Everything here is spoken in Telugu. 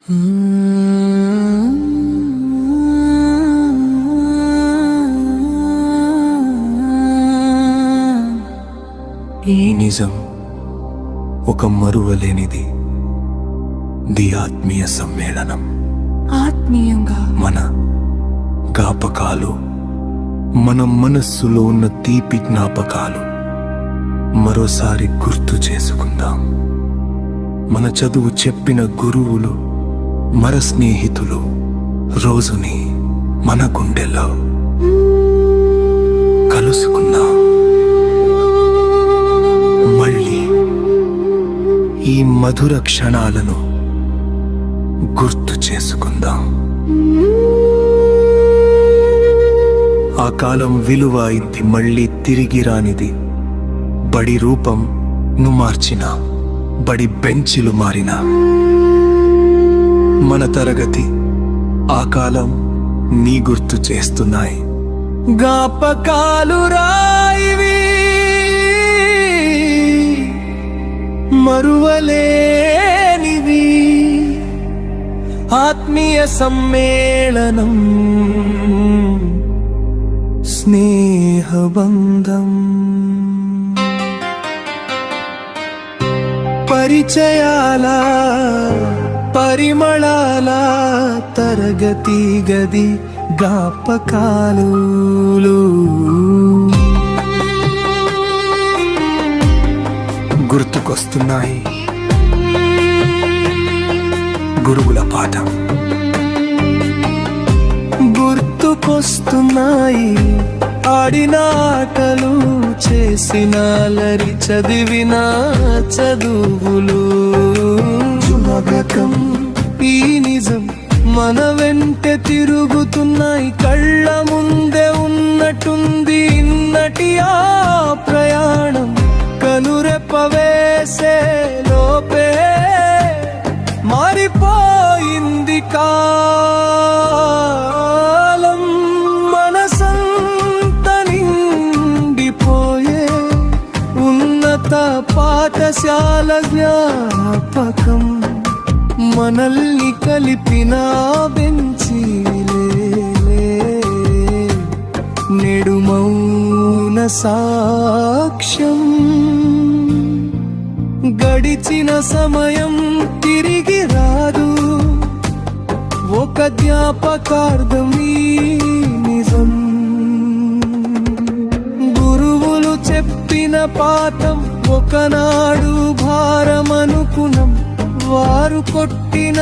ఈ నిజం ఒక మరువలేనిది ది ఆత్మీయ సమ్మేళనం. ఆత్మీయంగా మన జ్ఞాపకాలు, మన మనస్సులో ఉన్న తీపి జ్ఞాపకాలు మరోసారి గుర్తు చేసుకుందాం. మన చదువు చెప్పిన గురువులు, మన స్నేహితులు రోజుని మన గుండెలో కలుసుకుందాం. మళ్ళీ ఈ మధుర క్షణాలను గుర్తు చేసుకుందాం. ఆ కాలం విలువ ఇది మళ్ళీ తిరిగి రానిది. బడి రూపం ను మార్చిన, బడి బెంచిలు మారిన, మన తరగతి ఆ కాలం నీ గుర్తు చేస్తున్నాయి. జ్ఞాపకాలు రాయివి మరువలేనివి, ఆత్మీయ సమ్మేళనం, స్నేహబంధం. పరిచయాల పరిమళాల తరగతి గది జ్ఞాపకాలు గుర్తుకొస్తున్నాయి. గురువుల పాఠం గుర్తుకొస్తున్నాయి. ఆడిన ఆటలు, చేసిన అల్లరి, చదివిన చదువులు. జ్ఞాపకం ఈ నిజం మన వెంటే తిరుగుతున్నాయి. కళ్ళ ముందే ఉన్నట్టుంది ఇన్నటి ఆ ప్రయాణం. కనురెప్ప వేసే లోపే మారిపోయింది కాలం. మనసంత నిండిపోయే ఉన్నత పాఠశాల జ్ఞాపకం. మనల్ని కలిపిన బెంచీలే నేడు మౌన సాక్ష్యం. గడిచిన సమయం తిరిగి రాదు, ఒక జ్ఞాపకార్థం ఈ నిజం. గురువులు చెప్పిన పాఠం ఒకనాడు భారమనుకున్నాం. వారు కొట్టిన